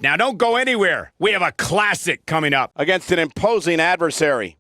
Now don't go anywhere. We have a classic coming up against an imposing adversary.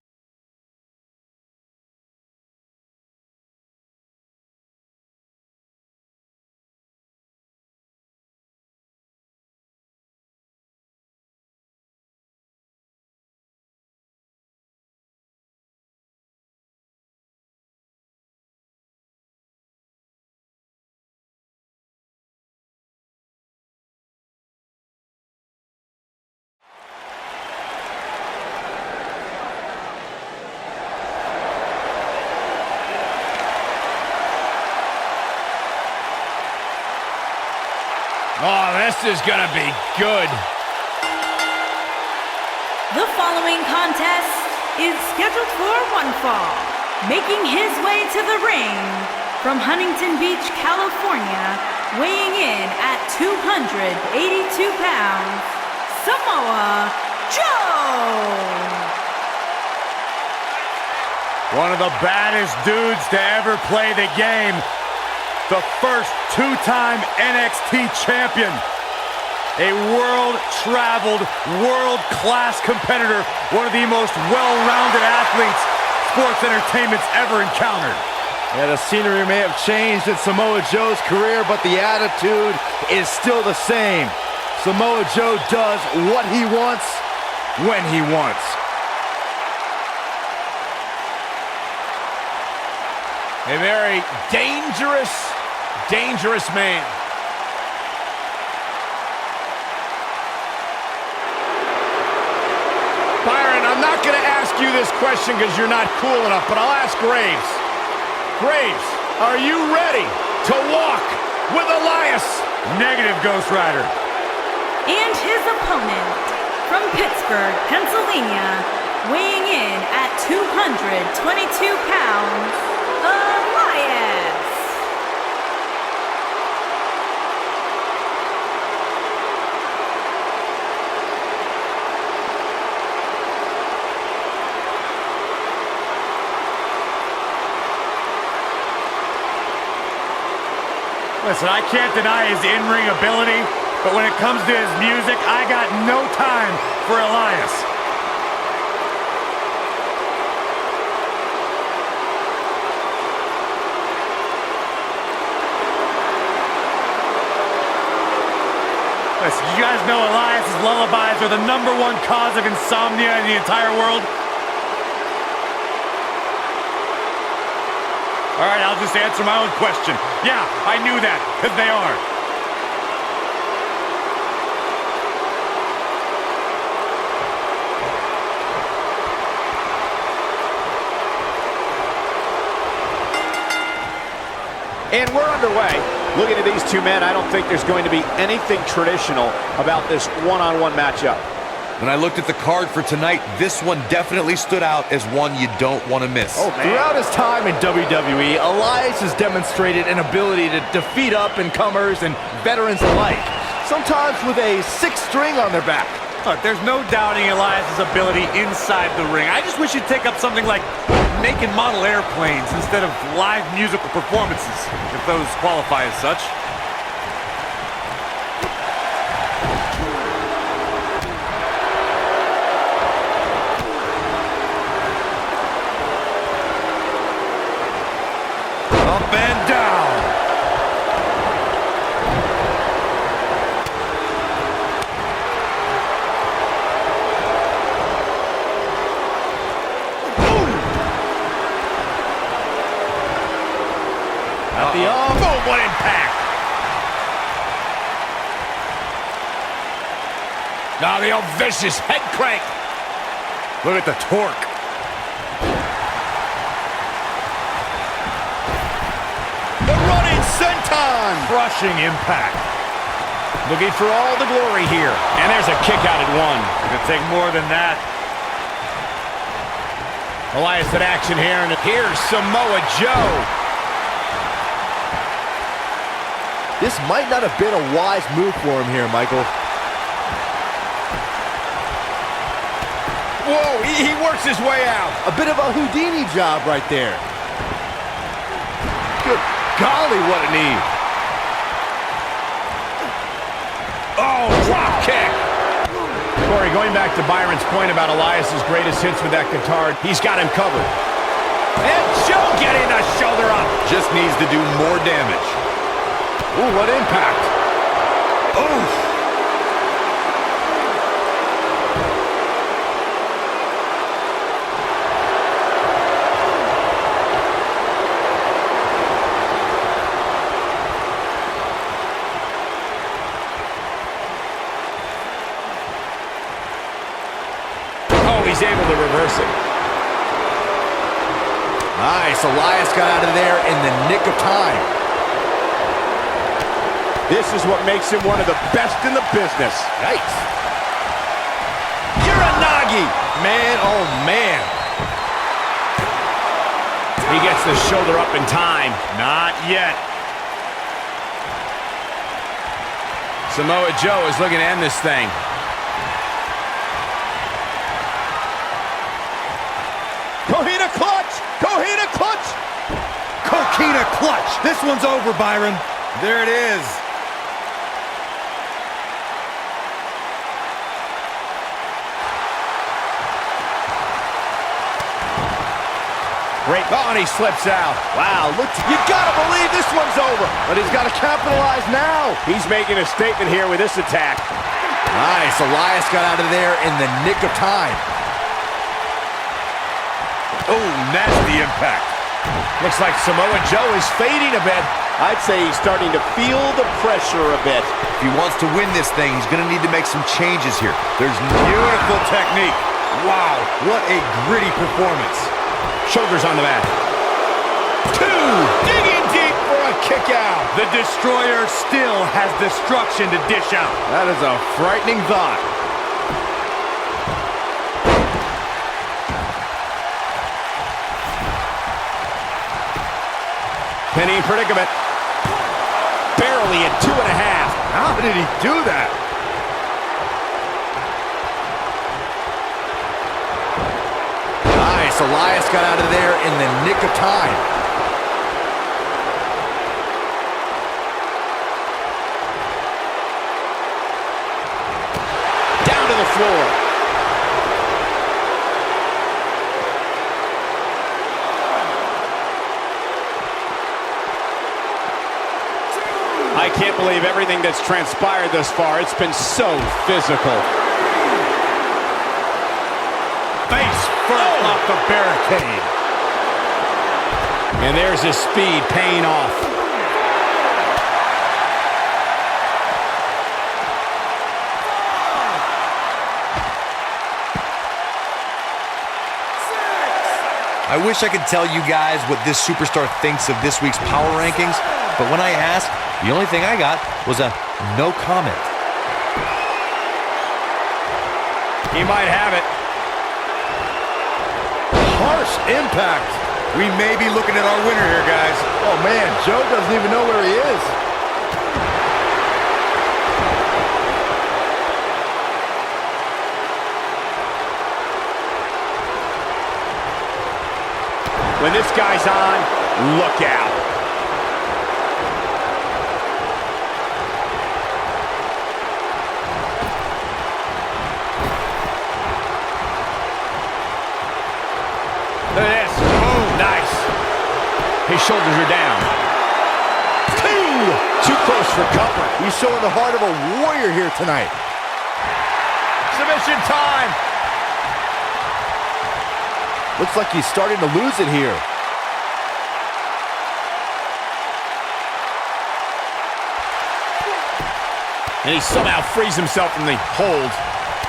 Oh, this is gonna be good. The following contest is scheduled for one fall. Making his way to the ring from Huntington Beach, California, weighing in at 282 pounds, Samoa Joe! One of the baddest dudes to ever play the game. The first two-time NXT champion. A world-traveled, world-class competitor. One of the most well-rounded athletes sports entertainment's ever encountered. Yeah, the scenery may have changed in Samoa Joe's career, but the attitude is still the same. Samoa Joe does what he wants, when he wants. A very dangerous man. Byron, I'm not going to ask you this question because you're not cool enough, but I'll ask Graves. Graves, are you ready to walk with Elias? Negative, Ghost Rider. And his opponent from Pittsburgh, Pennsylvania, weighing in at 222 pounds, Elias. Listen, I can't deny his in-ring ability, but when it comes to his music, I got no time for Elias. Listen, you guys know Elias's lullabies are the #1 cause of insomnia in the entire world? All right, I'll just answer my own question. Yeah, I knew that, because they are. And we're underway. Looking at these two men, I don't think there's going to be anything traditional about this one-on-one matchup. When I looked at the card for tonight, this one definitely stood out as one you don't want to miss. Oh, throughout his time in WWE, Elias has demonstrated an ability to defeat up-and-comers and veterans alike, sometimes with a 6-string on their back. Look, there's no doubting Elias's ability inside the ring. I just wish he'd take up something like make and model airplanes instead of live musical performances, if those qualify as such. Up and down. At the arm. Oh, what impact! Now the old vicious head crank. Look at the torque. The running senton. Crushing impact. Looking for all the glory here. And there's a kick out at one. It could take more than that. Elias in action here, and here's Samoa Joe. This might not have been a wise move for him here, Michael. Whoa, he works his way out. A bit of a Houdini job right there. Good golly, what a knee. Oh, drop kick. Corey, going back to Byron's point about Elias's greatest hits with that guitar, he's got him covered. And Joe getting the shoulder up. Just needs to do more damage. Ooh, what impact. Oof. He's able to reverse it. Nice. Elias got out of there in the nick of time. This is what makes him one of the best in the business. Yikes. Uranagi. Man, oh man. He gets the shoulder up in time. Not yet. Samoa Joe is looking to end this thing. Coquina clutch! Coquina clutch! Coquina clutch. This one's over, Byron. There it is. Great. Oh, and he slips out. Wow, look, you gotta believe this one's over. But he's got to capitalize now. He's making a statement here with this attack. Nice. Elias got out of there in the nick of time. Oh, nasty impact. Looks like Samoa Joe is fading a bit. I'd say he's starting to feel the pressure a bit. If he wants to win this thing, he's going to need to make some changes here. There's beautiful technique. Wow, what a gritty performance. Shoulders on the mat. Two! Digging deep for a kick out. The Destroyer still has destruction to dish out. That is a frightening thought. Penny predicament. Barely at 2.5. How did he do that? Nice. Elias got out of there in the nick of time. Down to the floor. I can't believe everything that's transpired thus far. It's been so physical. Face first off the barricade. And there's his speed paying off. I wish I could tell you guys what this superstar thinks of this week's power rankings, but when I asked, the only thing I got was a no comment. He might have it. Harsh impact. We may be looking at our winner here, guys. Oh man, Joe doesn't even know where he is. When this guy's on, look out. Look at this. Oh, nice. His shoulders are down. Too close for cover. He's showing the heart of a warrior here tonight. Submission time. Looks like he's starting to lose it here. And he somehow frees himself from the hold.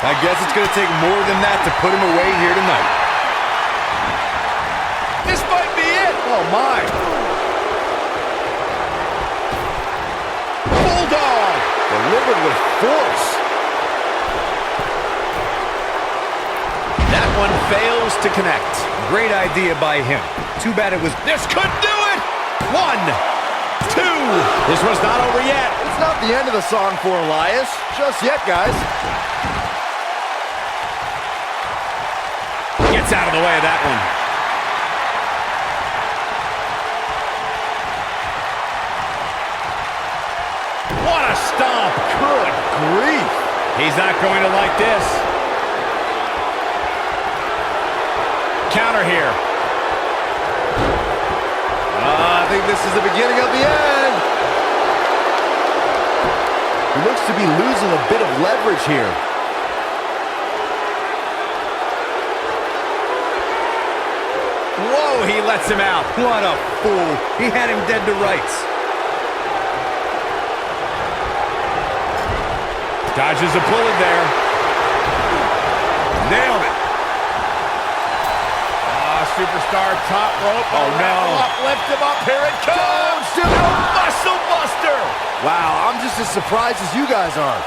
I guess it's going to take more than that to put him away here tonight. This might be it. Oh my. Bulldog. Delivered with force. That one fails to connect. Great idea by him. Too bad it was... This could do it. 1, 2. This was not over yet. It's not the end of the song for Elias. Just yet, guys. Gets out of the way of that one. What a stomp. Good grief. He's not going to like this. counter here. I think this is the beginning of the end. He looks to be losing a bit of leverage here. Whoa, he lets him out. What a fool. He had him dead to rights. Dodges a bullet there. Nailed it. Superstar top rope. Oh, no. Lift him up. Here it comes. Muscle buster. Wow, I'm just as surprised as you guys are.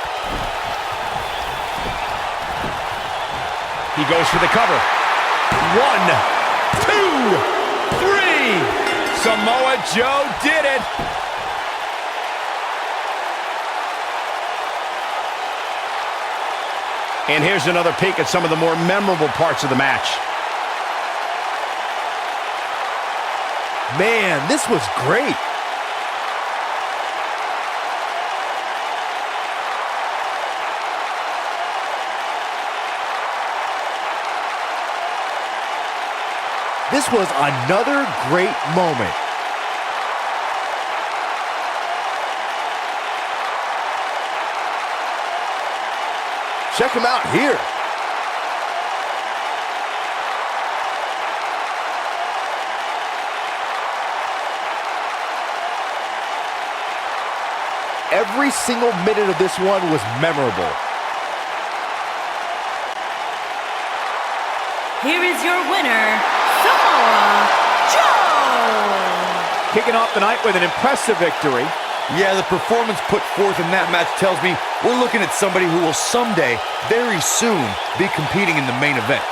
He goes for the cover. 1, 2, 3. Samoa Joe did it. And here's another peek at some of the more memorable parts of the match. Man, this was great. This was another great moment. Check him out here. Every single minute of this one was memorable. Here is your winner, Samoa Joe! Kicking off the night with an impressive victory. Yeah, the performance put forth in that match tells me we're looking at somebody who will someday, very soon, be competing in the main event.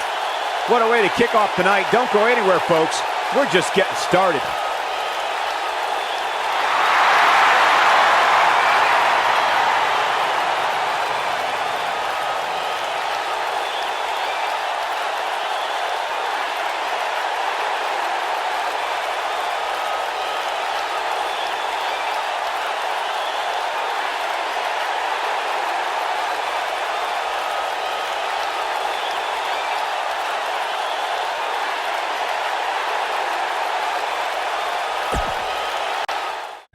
What a way to kick off the night. Don't go anywhere, folks. We're just getting started.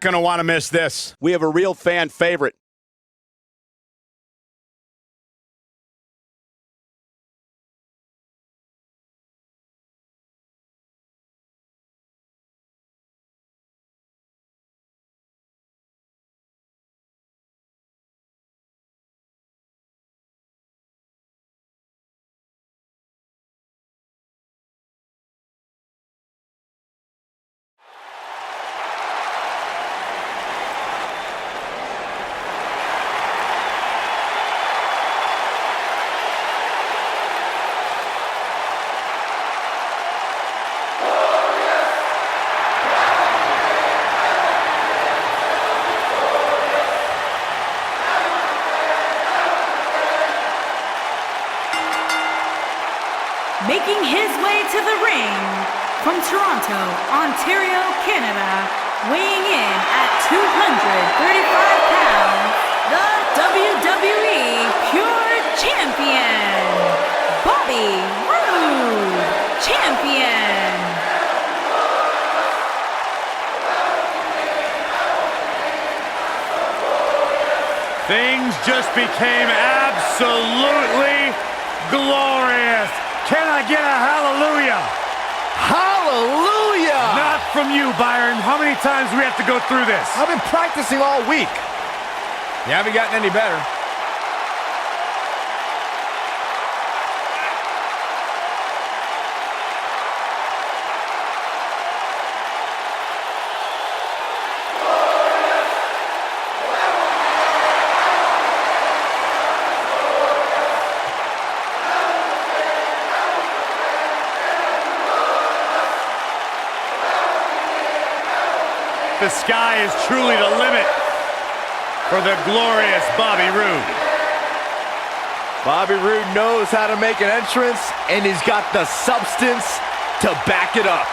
Gonna want to miss this. We have a real fan favorite. Making his way to the ring from Toronto, Ontario, Canada, weighing in at 235 pounds, the WWE Pure Champion, Bobby Roode, Champion. Things just became absolutely glorious. Can I get a hallelujah? Hallelujah! Not from you, Byron. How many times do we have to go through this? I've been practicing all week. You haven't gotten any better. The sky is truly the limit for the glorious Bobby Roode. Bobby Roode knows how to make an entrance, and he's got the substance to back it up.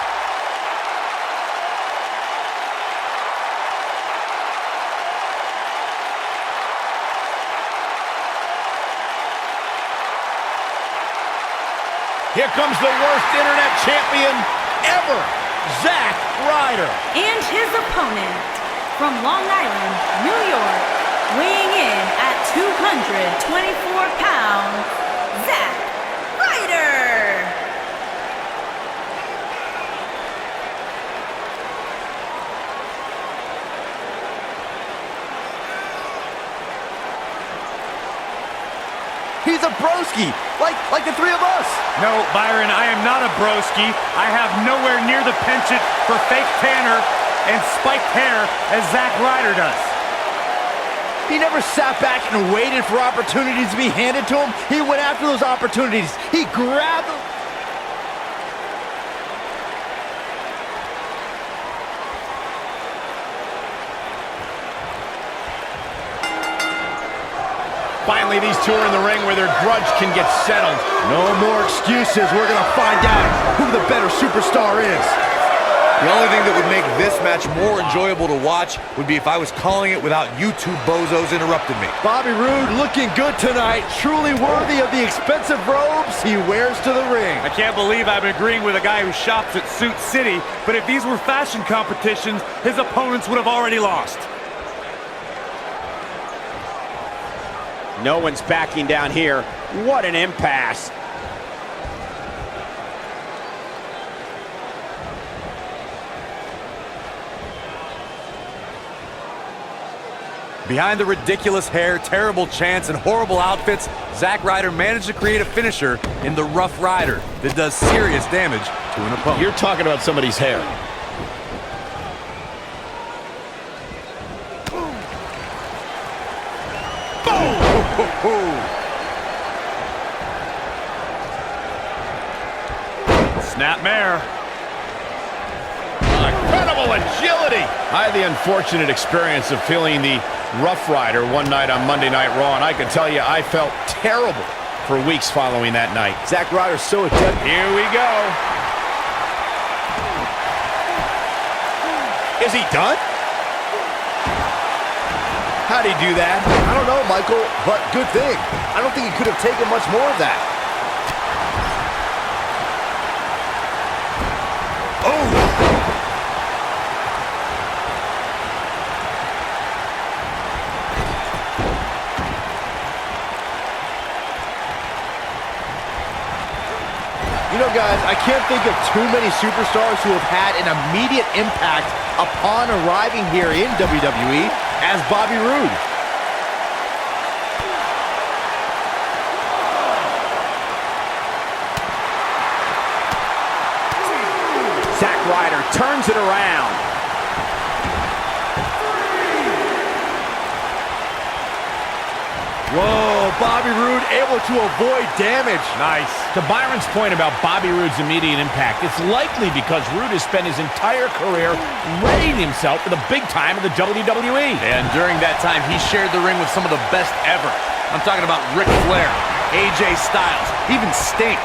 Here comes the worst internet champion ever, Zack Ryder. And his opponent, from Long Island, New York, weighing in at 224 pounds, Zack Ryder. He's a broski, like the three of us. No, Byron, I am not a broski. I have nowhere near the penchant for fake tanner and spiked hair as Zack Ryder does. He never sat back and waited for opportunities to be handed to him. He went after those opportunities. He grabbed them. Finally, these two are in the ring where their grudge can get settled. No more excuses. We're going to find out who the better superstar is. The only thing that would make this match more enjoyable to watch would be if I was calling it without you two bozos interrupting me. Bobby Roode looking good tonight. Truly worthy of the expensive robes he wears to the ring. I can't believe I'm agreeing with a guy who shops at Suit City, but if these were fashion competitions, his opponents would have already lost. No one's backing down here. What an impasse. Behind the ridiculous hair, terrible chants, and horrible outfits, Zack Ryder managed to create a finisher in the Rough Rider that does serious damage to an opponent. You're talking about somebody's hair. Snapmare. Incredible agility. I had the unfortunate experience of feeling the Rough Rider one night on Monday Night Raw, and I can tell you I felt terrible for weeks following that night. Zack Ryder's so adept. Here we go. Is he done? How'd he do that? I don't know, Michael, but good thing. I don't think he could have taken much more of that. You know, guys, I can't think of too many superstars who have had an immediate impact upon arriving here in WWE as Bobby Roode. Zack Ryder turns it around. Whoa, Bobby Roode able to avoid damage. Nice. To Byron's point about Bobby Roode's immediate impact, it's likely because Roode has spent his entire career readying himself for the big time of the WWE. And during that time, he shared the ring with some of the best ever. I'm talking about Ric Flair, AJ Styles, even Sting.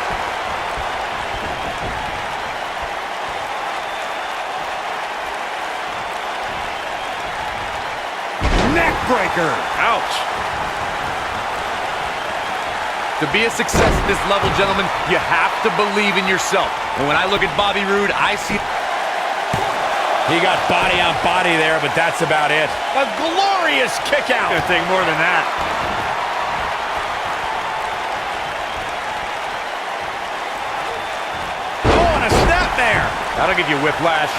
Neckbreaker. Ouch. To be a success at this level, gentlemen, you have to believe in yourself. And when I look at Bobby Roode, I see... He got body on body there, but that's about it. A glorious kick out. Gonna take more than that. Oh, and a snap there. That'll give you whiplash.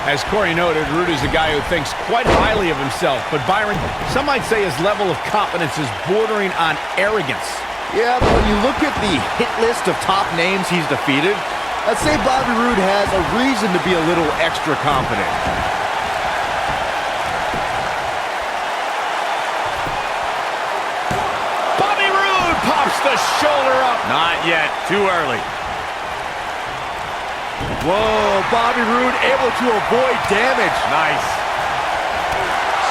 As Corey noted, Roode is a guy who thinks quite highly of himself. But Byron, some might say his level of confidence is bordering on arrogance. Yeah, but when you look at the hit list of top names he's defeated, I'd say Bobby Roode has a reason to be a little extra confident. Bobby Roode pops the shoulder up. Not yet. Too early. Whoa, Bobby Roode able to avoid damage. Nice.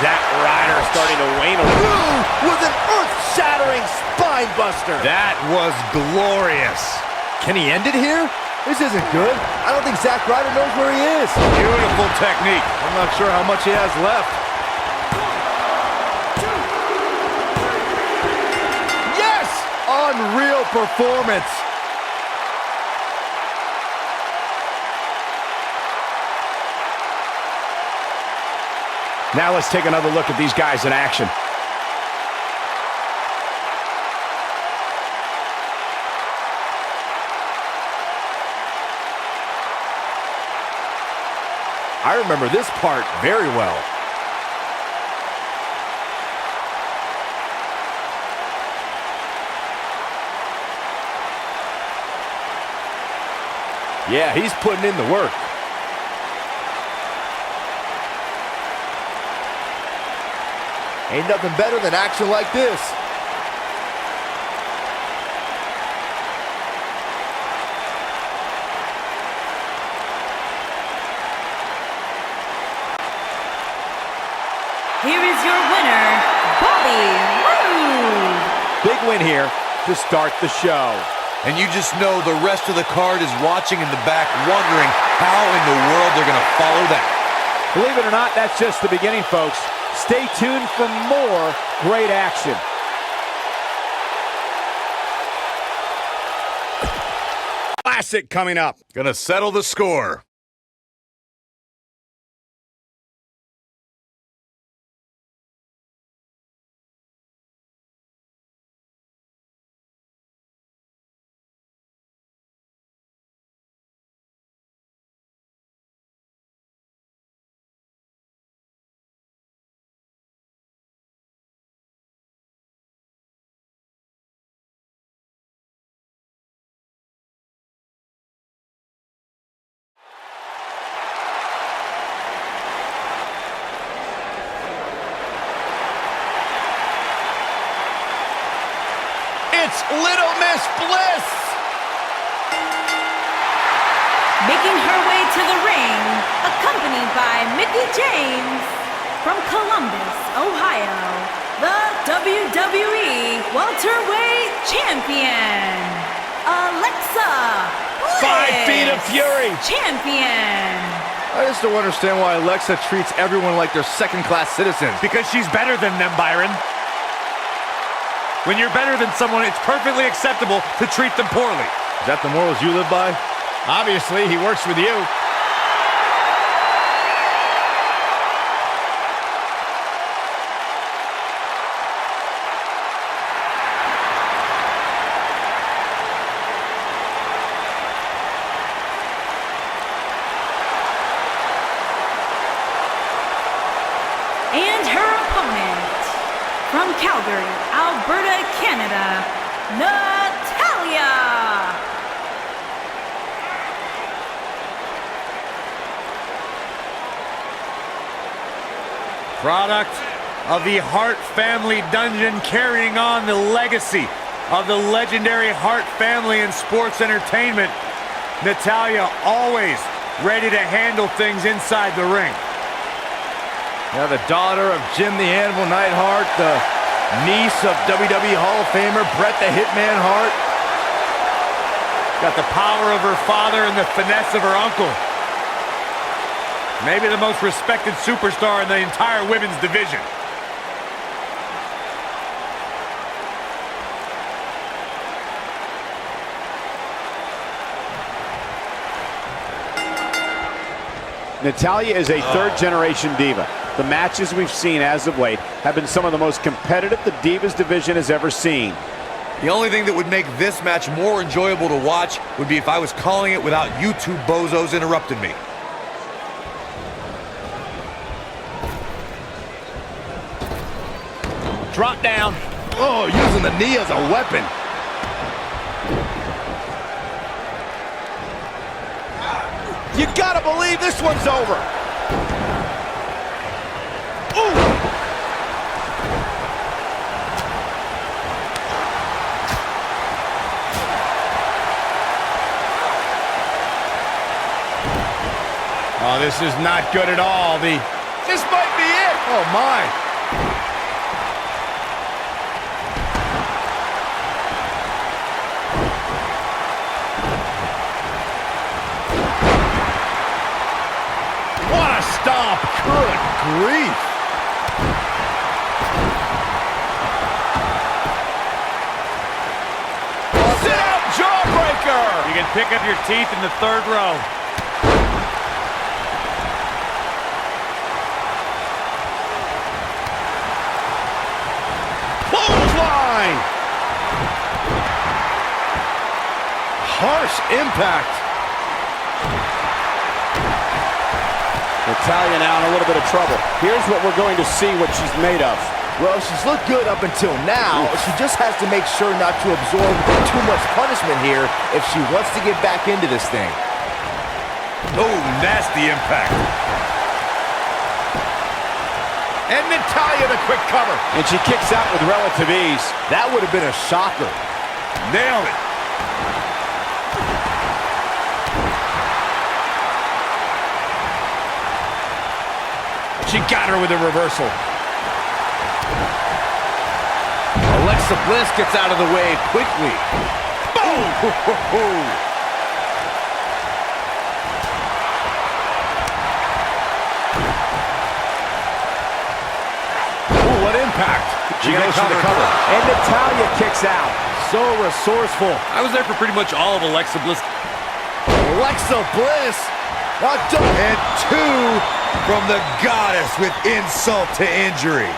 Zack Ryder starting to wane a little. Roode with an earth-shattering spine buster. That was glorious. Can he end it here? This isn't good. I don't think Zack Ryder knows where he is. Beautiful technique. I'm not sure how much he has left. unreal performance. Now let's take another look at these guys in action. I remember this part very well. Yeah, he's putting in the work. Ain't nothing better than action like this. Here is your winner, Bobby Roode. Big win here to start the show. And you just know the rest of the card is watching in the back, wondering how in the world they're going to follow that. Believe it or not, that's just the beginning, folks. Stay tuned for more great action. Classic coming up. Gonna settle the score. It's Little Miss Bliss! Making her way to the ring, accompanied by Mickie James, from Columbus, Ohio, the WWE Welterweight Champion, Alexa Bliss. 5 feet of fury. Champion. I just don't understand why Alexa treats everyone like they're second-class citizens. Because she's better than them, Byron. When you're better than someone, it's perfectly acceptable to treat them poorly. Is that the morals you live by? Obviously, he works with you. And her opponent, from Calgary, Alberta, Canada, Natalya. Product of the Hart family dungeon, carrying on the legacy of the legendary Hart family in sports entertainment. Natalya always ready to handle things inside the ring. Yeah, the daughter of Jim the Animal Neidhart, the niece of WWE Hall of Famer Bret the Hitman Hart. Got the power of her father and the finesse of her uncle. Maybe the most respected superstar in the entire women's division. Natalya is a third-generation diva. The matches we've seen as of late have been some of the most competitive the Divas division has ever seen. The only thing that would make this match more enjoyable to watch would be if I was calling it without you two bozos interrupting me. Drop down. Oh, using the knee as a weapon. You gotta believe this one's over. Ooh. Oh, this is not good at all. This might be it. Oh, my. What a stomp. Good grief. pick up your teeth in the third row. Clothesline! Harsh impact. Natalya now in a little bit of trouble. Here's what we're going to see what she's made of. Well, she's looked good up until now. She just has to make sure not to absorb too much punishment here if she wants to get back into this thing. Oh, nasty impact. And Natalya the quick cover. And she kicks out with relative ease. That would have been a shocker. Nailed it. She got her with a reversal. Alexa Bliss gets out of the way quickly. Boom! Ooh, what impact. She goes for the cover. And Natalya kicks out. So resourceful. I was there for pretty much all of Alexa Bliss. Alexa Bliss. And two from the goddess with insult to injury.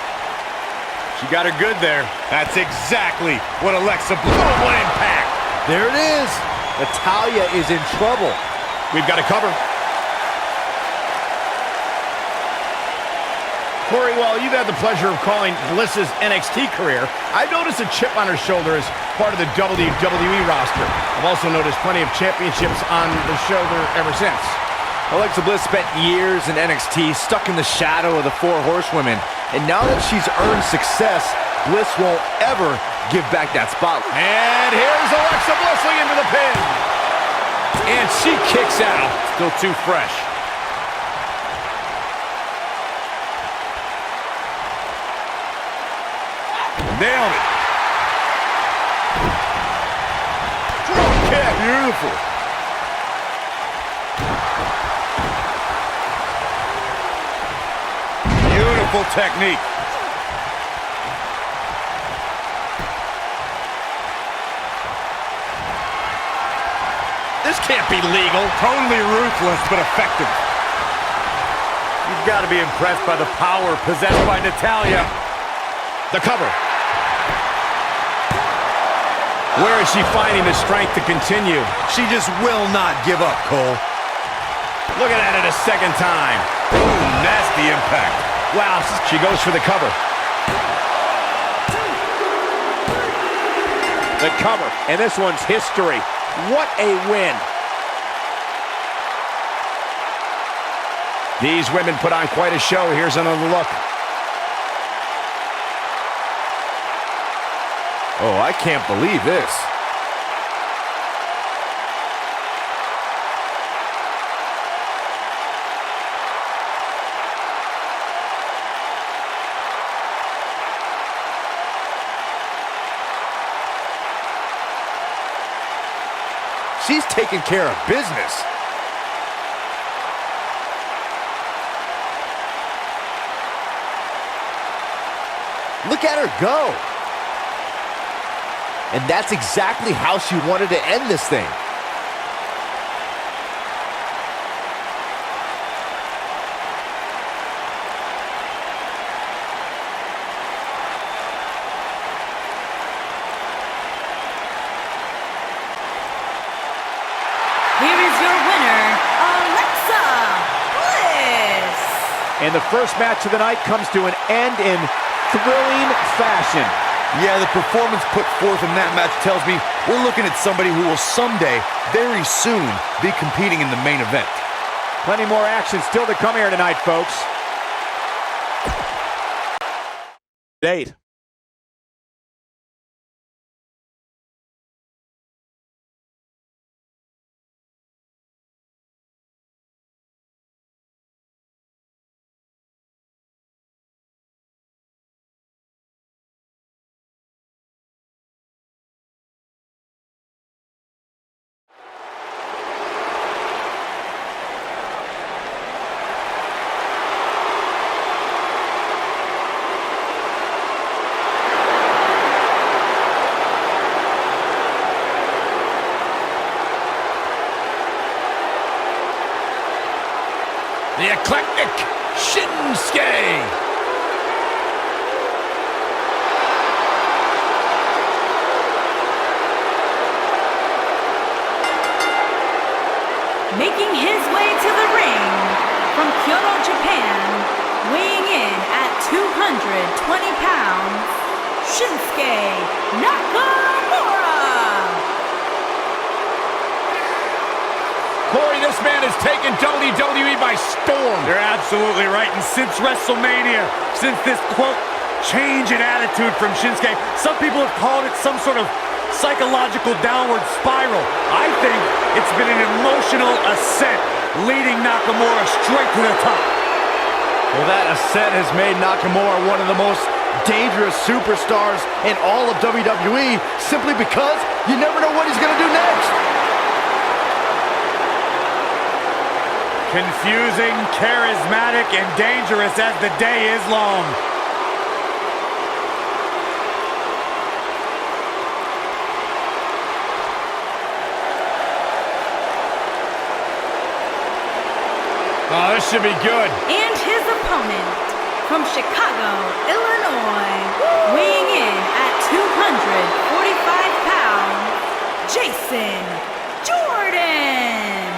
She got her good there. That's exactly what Alexa Bliss. Oh, what impact. There it is. Natalya is in trouble. We've got a cover. Corey, while you've had the pleasure of calling Bliss's NXT career, I've noticed a chip on her shoulder as part of the WWE roster. I've also noticed plenty of championships on the shoulder ever since. Alexa Bliss spent years in NXT, stuck in the shadow of the Four Horsewomen. And now that she's earned success, Bliss won't ever give back that spotlight. And here's Alexa Bliss into the pin. And she kicks out. Still too fresh. Nailed it. Drop kick. Beautiful. Beautiful technique. This can't be legal. Totally ruthless, but effective. You've got to be impressed by the power possessed by Natalya. The cover. Where is she finding the strength to continue? She just will not give up, Cole. Looking at it a second time. Ooh, nasty impact. Wow, she goes for the cover. The cover. And this one's history. What a win. These women put on quite a show. Here's another look. Oh, I can't believe this. She's taking care of business. Look at her go. And that's exactly how she wanted to end this thing. Here is your winner, Alexa Bliss. And the first match of the night comes to an end in thrilling fashion. Yeah, the performance put forth in that match tells me we're looking at somebody who will someday, very soon, be competing in the main event. Plenty more action still to come here tonight, folks. Date. eclectic Shinsuke. Making his way to the ring from Kyoto, Japan, weighing in at 220 pounds, Shinsuke Nakamura! Corey, this man has taken WWE by storm. You're absolutely right. And since WrestleMania, since this, quote, change in attitude from Shinsuke, some people have called it some sort of psychological downward spiral. I think it's been an emotional ascent, leading Nakamura straight to the top. Well, that ascent has made Nakamura one of the most dangerous superstars in all of WWE, simply because you never know what he's going to do next. Confusing, charismatic, and dangerous as the day is long. Oh, this should be good. And his opponent from Chicago, Illinois, weighing in at 245 pounds, Jason Jordan.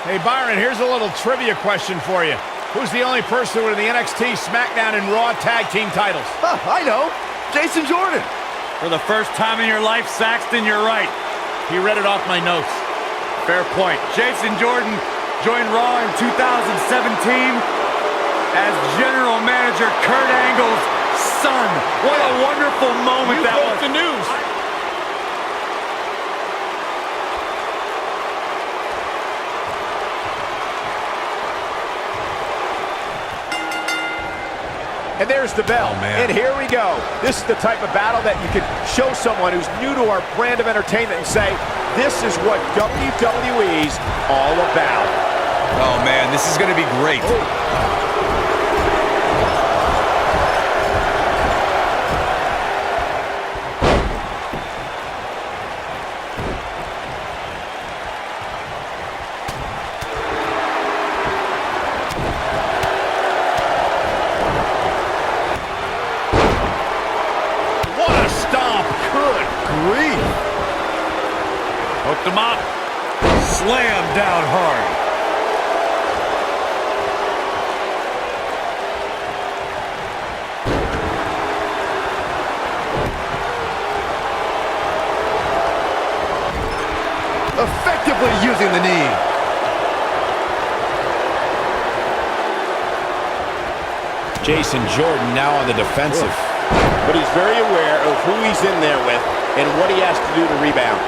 Hey, Byron, here's a little trivia question for you. Who's the only person with the NXT, SmackDown, and Raw tag team titles? Huh, I know. Jason Jordan. For the first time in your life, Saxton, you're right. He read it off my notes. Fair point. Jason Jordan joined Raw in 2017 as General Manager Kurt Angle's son. What a wonderful moment that was. The news. And there's the bell. Oh, man. And here we go. This is the type of battle that you can show someone who's new to our brand of entertainment and say, this is what WWE's all about. Oh, man, this is going to be great. Hooked him up. Slam down hard. Effectively using the knee. Jason Jordan now on the defensive. But he's very aware of who he's in there with and what he has to do to rebound.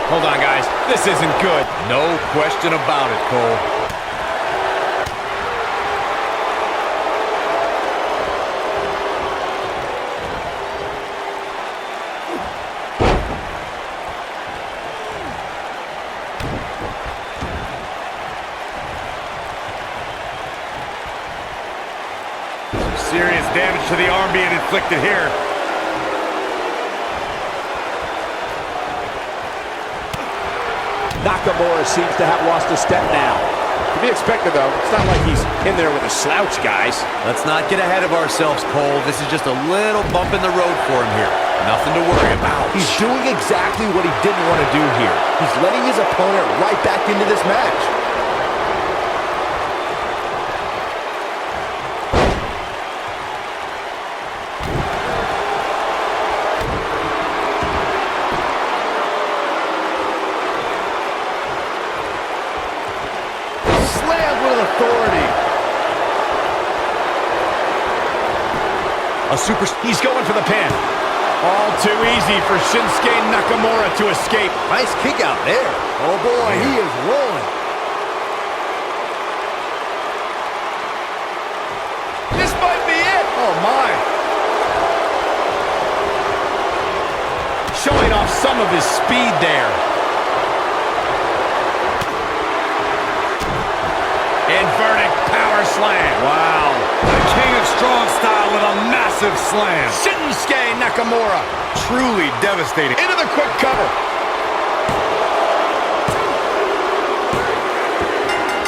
Hold on, guys. This isn't good. No question about it, Cole. Serious damage to the arm being inflicted here. Nakamura seems to have lost a step now. To be expected, though. It's not like he's in there with a slouch, guys. Let's not get ahead of ourselves, Cole. This is just a little bump in the road for him here. Nothing to worry about. He's doing exactly what he didn't want to do here. He's letting his opponent right back into this match. He's going for the pin. All too easy for Shinsuke Nakamura to escape. Nice kick out there. Oh boy, he is rolling. This might be it. Oh my. Showing off some of his speed there. Inverted power slam. Wow. The King of strong style with a massive slam. Shinsuke Nakamura. Truly devastating. Into the quick cover.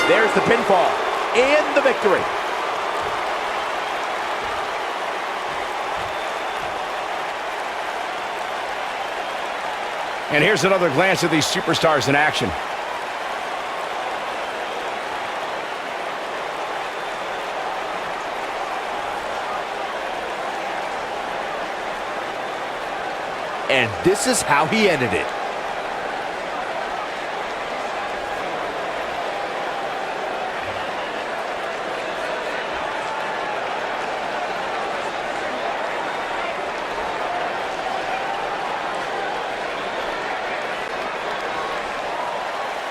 There's the pinfall and the victory. And here's another glance at these superstars in action. And this is how he ended it.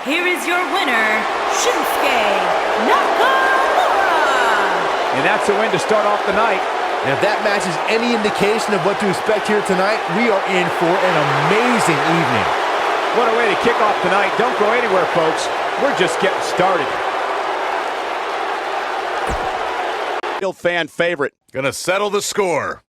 Here is your winner, Shinsuke Nakamura. And that's a win to start off the night. And if that match is any indication of what to expect here tonight, we are in for an amazing evening. What a way to kick off tonight. Don't go anywhere, folks. We're just getting started. Real fan favorite. Gonna settle the score.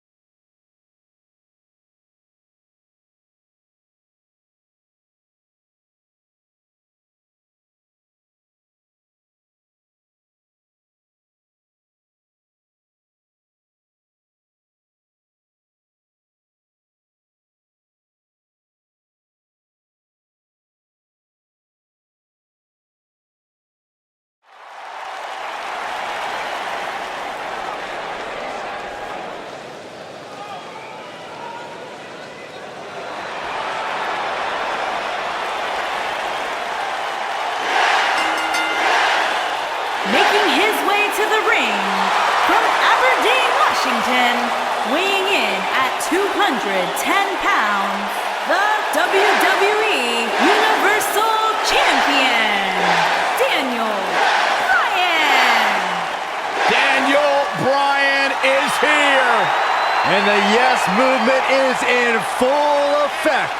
Making his way to the ring from Aberdeen, Washington, weighing in at 210 pounds, the WWE Universal Champion, Daniel Bryan. Daniel Bryan is here. And the yes movement is in full effect.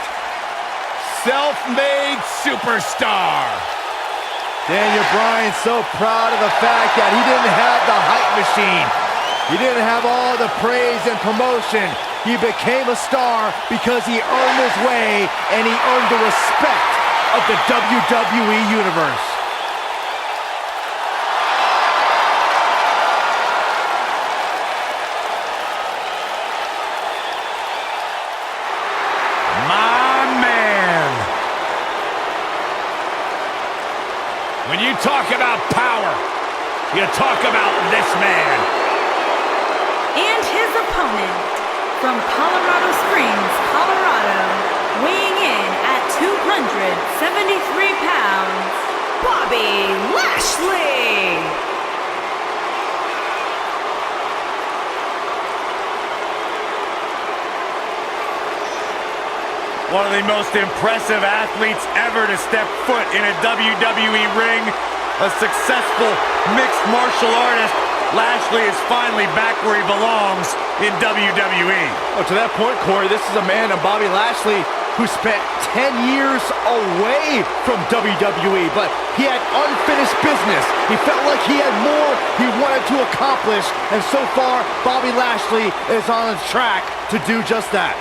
Self-made superstar. Daniel Bryan so proud of the fact that he didn't have the hype machine. He didn't have all the praise and promotion. He became a star because he earned his way and he earned the respect of the WWE Universe. My man. When you talk about power, you talk about this man. And his opponent from Colorado Springs, Colorado, weighing in at 273 pounds, Bobby Lashley. One of the most impressive athletes ever to step foot in a WWE ring. A successful mixed martial artist. Lashley is finally back where he belongs in WWE. Oh, to that point, Corey, this is a man, Bobby Lashley, who spent 10 years away from WWE, but he had unfinished business. He felt like he had more he wanted to accomplish, and so far, Bobby Lashley is on a track to do just that.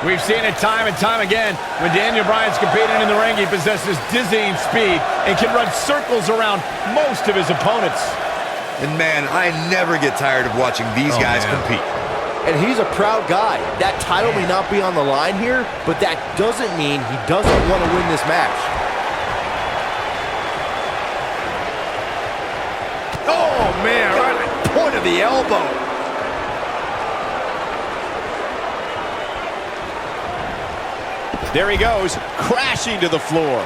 We've seen it time and time again. When Daniel Bryan's competing in the ring, he possesses dizzying speed and can run circles around most of his opponents. And man, I never get tired of watching these guys compete. And he's a proud guy. That title may not be on the line here, but that doesn't mean he doesn't want to win this match. Oh, man, right at the point of the elbow. There he goes, crashing to the floor.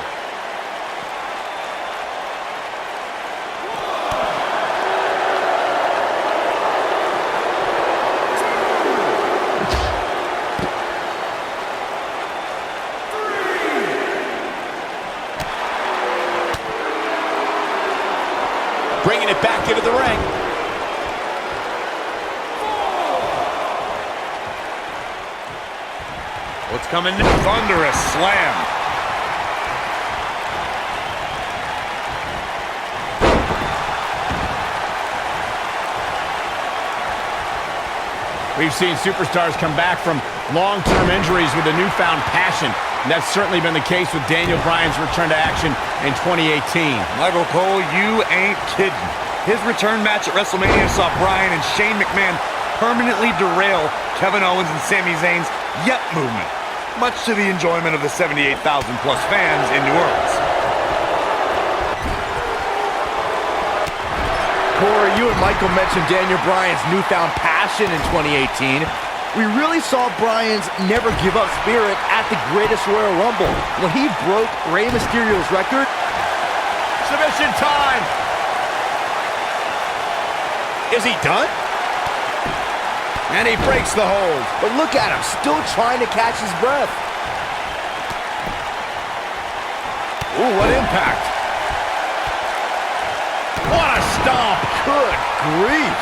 Bringing it back into the ring. what's coming next. Thunderous slam. We've seen superstars come back from long-term injuries with a newfound passion. And that's certainly been the case with Daniel Bryan's return to action in 2018. Michael Cole, you ain't kidding. His return match at WrestleMania saw Bryan and Shane McMahon permanently derail Kevin Owens and Sami Zayn's Yep movement, much to the enjoyment of the 78,000 plus fans in New Orleans. Corey, you and Michael mentioned Daniel Bryan's newfound passion in 2018. We really saw Bryan's never give up spirit at the greatest Royal Rumble when he broke Rey Mysterio's record. Submission time! Is he done? And he breaks the hold. But look at him, still trying to catch his breath. Ooh, what impact. What a stomp. Good grief.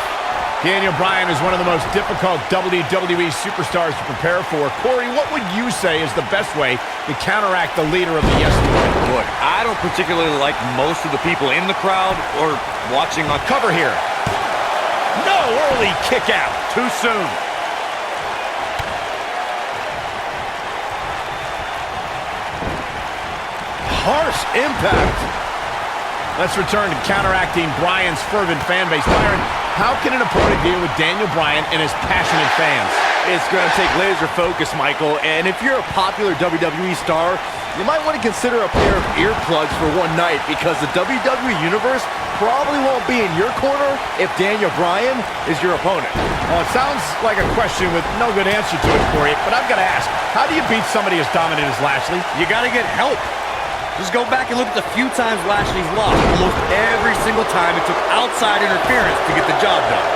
Daniel Bryan is one of the most difficult WWE superstars to prepare for. Corey, what would you say is the best way to counteract the leader of the Yes Movement? Look, I don't particularly like most of the people in the crowd or watching on Cover here. No, early kick out. Too soon. Harsh impact. Let's return to counteracting Bryan's fervent fan base. Byron, how can an opponent deal with Daniel Bryan and his passionate fans? It's going to take laser focus, Michael. And if you're a popular WWE star, you might want to consider a pair of earplugs for one night, because the WWE Universe probably won't be in your corner if Daniel Bryan is your opponent. Well, it sounds like a question with no good answer to it, Corey, but I've got to ask, how do you beat somebody as dominant as Lashley? You got to get help. Just go back and look at the few times Lashley's lost. Almost every single time it took outside interference to get the job done.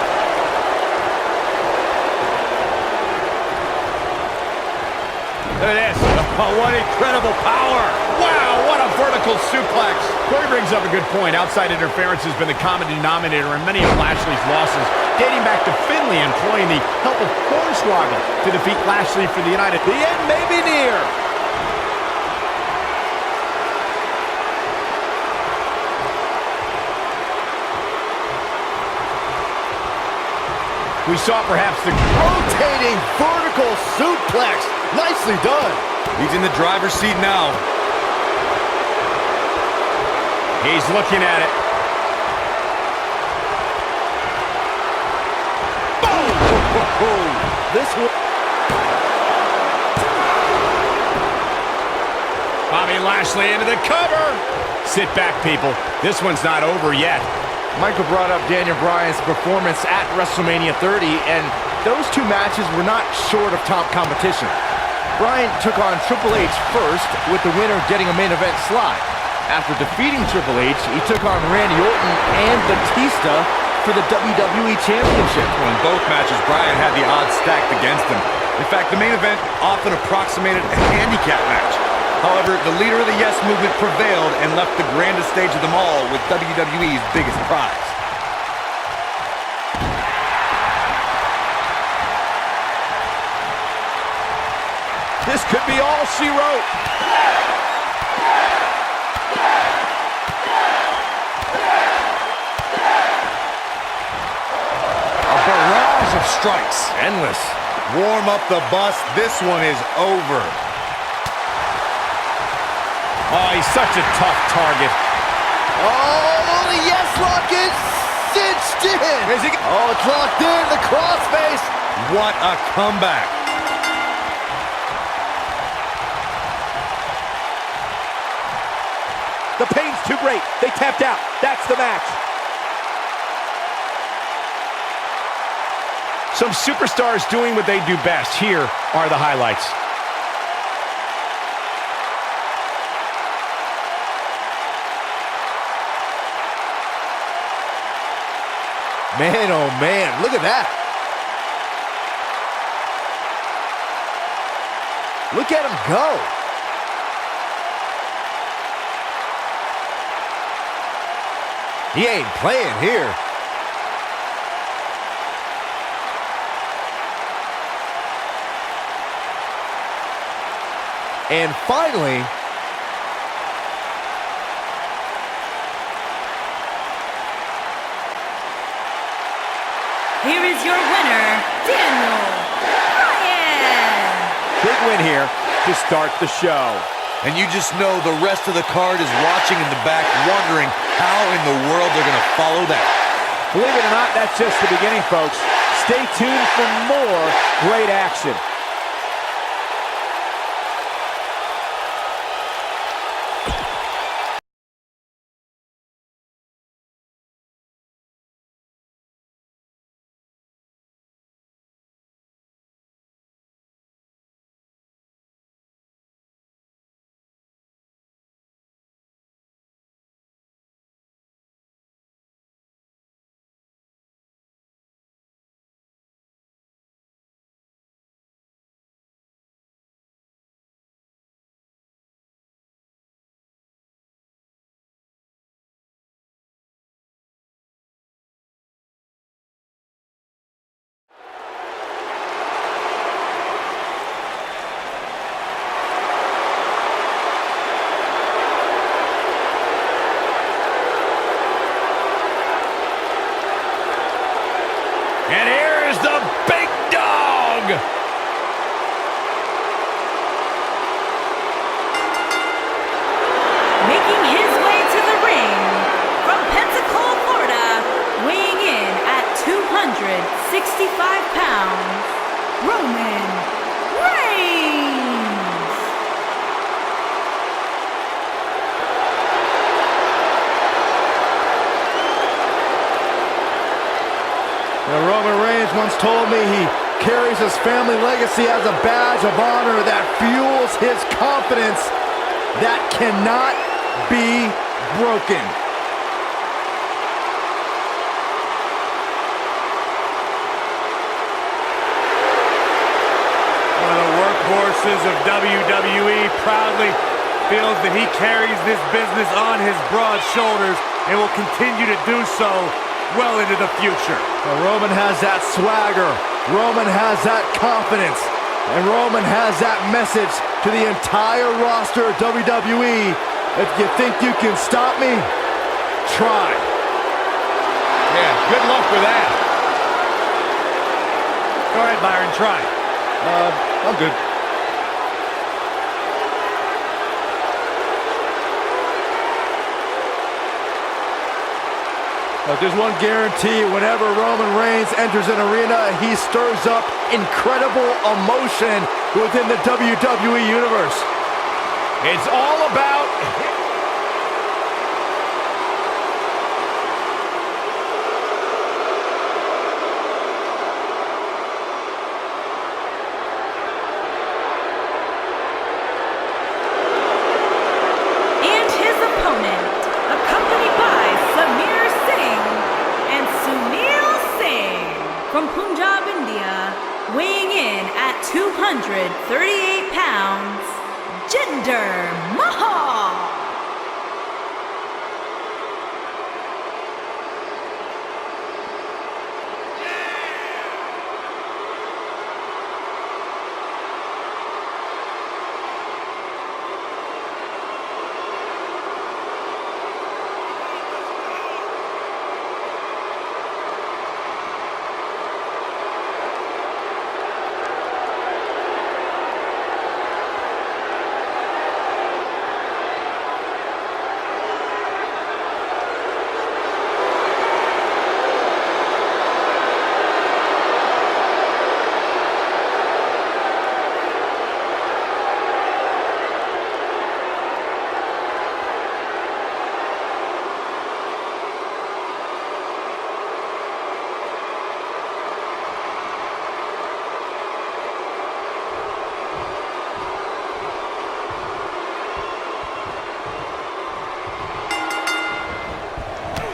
Look at this. Oh, what incredible power. Wow, what a vertical suplex. Corey brings up a good point. Outside interference has been the common denominator in many of Lashley's losses, dating back to Finlay employing the help of Hornswoggle to defeat Lashley for the United. The end may be near. We saw perhaps the Rotating vertical suplex. Nicely done. He's in the driver's seat now. He's looking at it. Boom! This will... Bobby Lashley into the cover. Sit back, people. This one's not over yet. Michael brought up Daniel Bryan's performance at WrestleMania 30, and those two matches were not short of top competition. Bryan took on Triple H first, with the winner getting a main event slot. After defeating Triple H, he took on Randy Orton and Batista for the WWE Championship. Well, in both matches, Bryan had the odds stacked against him. In fact, the main event often approximated a handicap match. However, the leader of the Yes Movement prevailed and left the grandest stage of them all with WWE's biggest prize. This could be all she wrote. A barrage of strikes. Endless. Warm up the bus. This one is over. Oh, he's such a tough target. Oh, the Yes Lock is cinched in. Oh, it's locked in. The crossface. What a comeback. The pain's too great. They tapped out. That's the match. Some superstars doing what they do best. Here are the highlights. Man, oh man, look at that. Look at him go. He ain't playing here. And finally, here is your winner, Daniel Bryan. Big win here to start the show. And you just know the rest of the card is watching in the back, wondering how in the world they're going to follow that. Believe it or not, that's just the beginning, folks. Stay tuned for more great action. And here is the big dog. Making his way to the ring from Pensacola, Florida, weighing in at 265 pounds, Roman Reigns. Now, Roman Reigns once told me he carries his family legacy as a badge of honor that fuels his confidence that cannot be broken. One of the workhorses of WWE proudly feels that he carries this business on his broad shoulders and will continue to do so well into the future. Now, Roman has that swagger, Roman has that confidence, and Roman has that message to the entire roster of WWE. If you think you can stop me, try. Yeah, good luck with that. Go ahead, Byron, try. I'm good. But there's one guarantee: whenever Roman Reigns enters an arena, he stirs up incredible emotion within the WWE Universe. It's all about... And his opponent, accompanied by Samir Singh and Sunil Singh from Punjab, India, weighing in at 238 pounds, Jinder Mahal.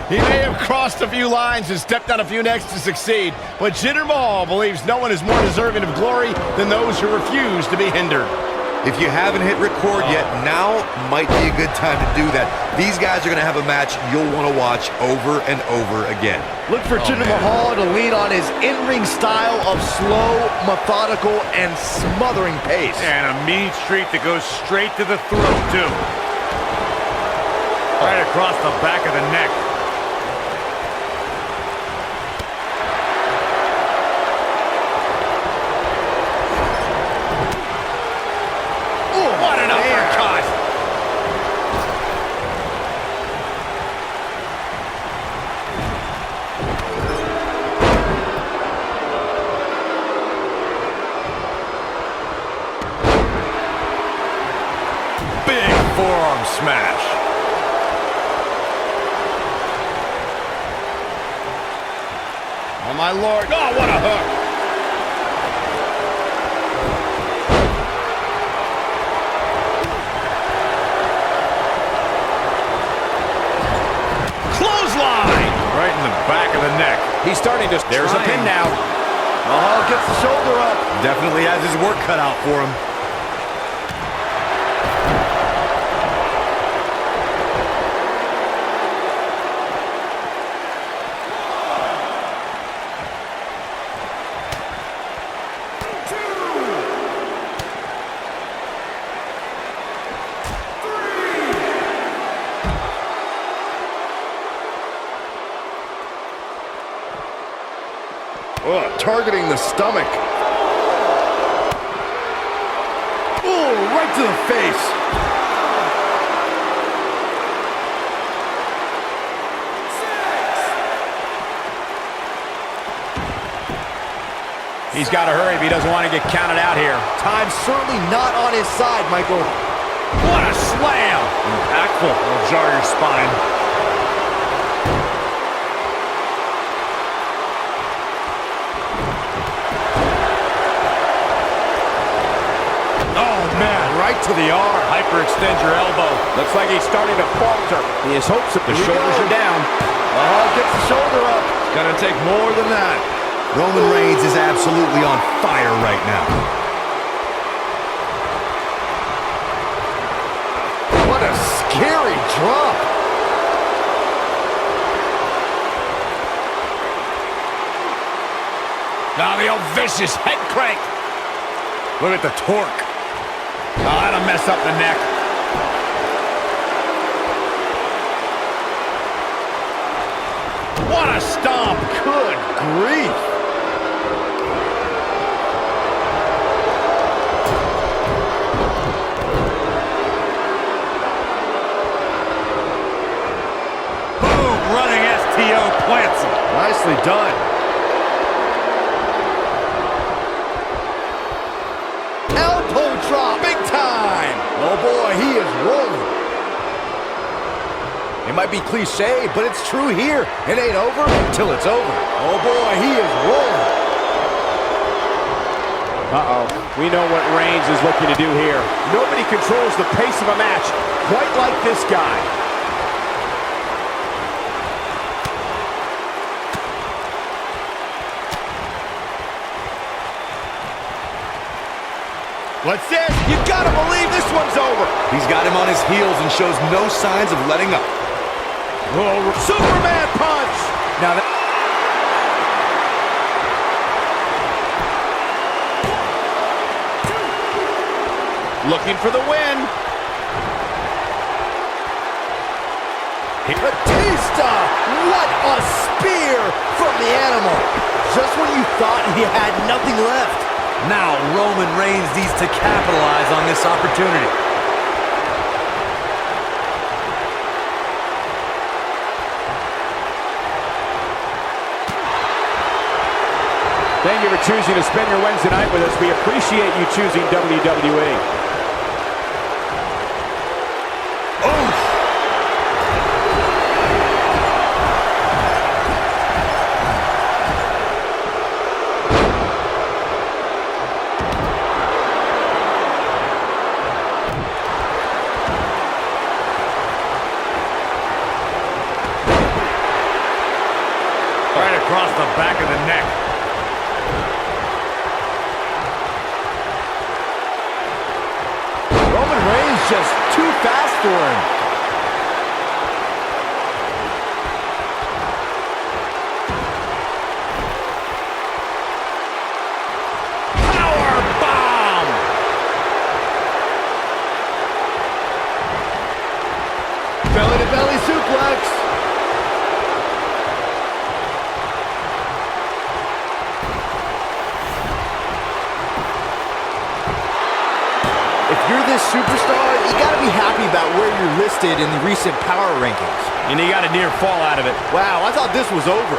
He may have crossed a few lines and stepped on a few necks to succeed, but Jinder Mahal believes no one is more deserving of glory than those who refuse to be hindered. If you haven't hit record yet, now might be a good time to do that. These guys are going to have a match you'll want to watch over and over again. Look for Jinder Mahal to lean on his in-ring style of slow, methodical, and smothering pace. And a mean streak that goes straight to the throat, too. Right across the back of the neck. What an uppercut! Big forearm smash. Oh, my Lord. Oh, what a hook. Clothesline. Right in the back of the neck. He's starting to... There's a pin now. Mahal gets the shoulder up. Definitely has his work cut out for him. Targeting the stomach. Oh, right to the face. He's got to hurry if he doesn't want to get counted out here. Time's certainly not on his side, Michael. What a slam! Impactful. Will jar your spine. Oh, man, right to the arm. Hyperextend your elbow. Looks like he's starting to falter. His hopes of The shoulders are down. Mahal gets the shoulder up. It's going to take more than that. Roman Reigns is absolutely on fire right now. What a scary drop. Now the old vicious head crank. Look at the torque. Oh, that'll mess up the neck. What a stomp. Good grief. Boom. Running STO plants him. Nicely done. Elbow drop, big time. Oh boy, he is rolling. It might be cliche, but it's true here. It ain't over until it's over. Oh boy, he is rolling. Uh-oh. We know what Reigns is looking to do here. Nobody controls the pace of a match quite like this guy. What's this? You gotta believe this one's over. He's got him on his heels and shows no signs of letting up. Oh, Superman punch. Now that... Looking for the win. Batista! What a spear from the animal. Just when you thought he had nothing left. Now Roman Reigns needs to capitalize on this opportunity. Thank you for choosing to spend your Wednesday night with us. We appreciate you choosing WWE. Right across the back of the neck. just too fast for him. Belly-to-belly suplex. If you're this superstar, you gotta be happy about where you're listed in the recent power rankings. And he got a near fall out of it. Wow, I thought this was over.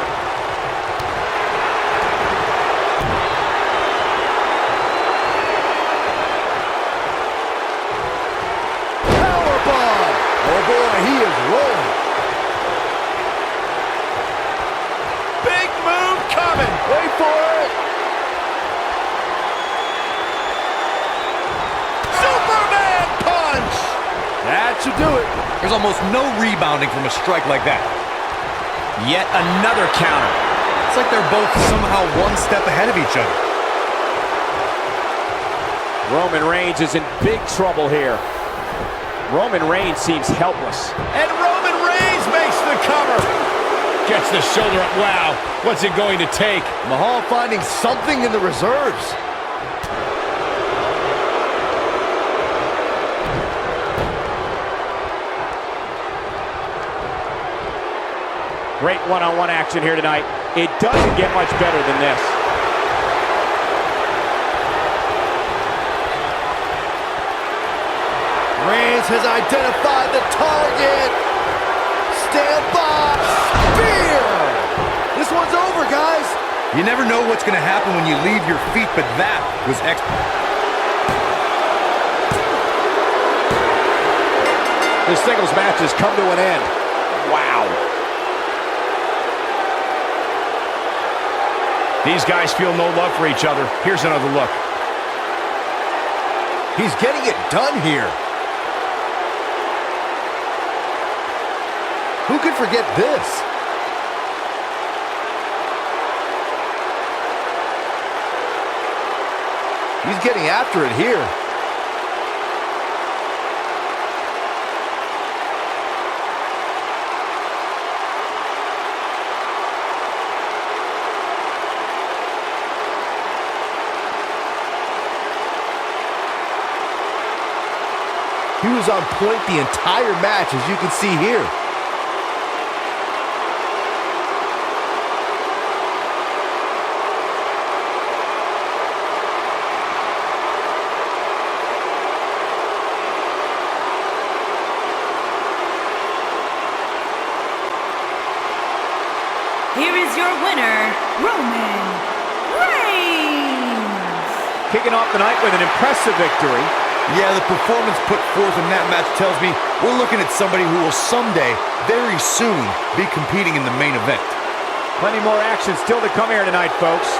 Powerbomb! Oh boy, he is rolling. Big move coming. Wait for it. Superman punch. That should do it. There's almost no rebounding from a strike like that. Yet another counter. It's like they're both somehow one step ahead of each other. Roman Reigns is in big trouble here. Roman Reigns seems helpless. And Roman Reigns makes the cover. Gets the shoulder up. Wow, what's it going to take? Mahal finding something in the reserves. Great one-on-one action here tonight. It doesn't get much better than this. Reigns has identified the target. Stand by. Spear. This one's over, guys. You never know what's going to happen when you leave your feet, but that was This singles match has come to an end. Wow. These guys feel no love for each other. Here's another look. He's getting it done here. Who could forget this? He's getting after it here. He was on point the entire match, as you can see here. Here is your winner, Roman Reigns. Kicking off the night with an impressive victory. Yeah, the performance put forth in that match tells me we're looking at somebody who will someday, very soon, be competing in the main event. Plenty more action still to come here tonight, folks.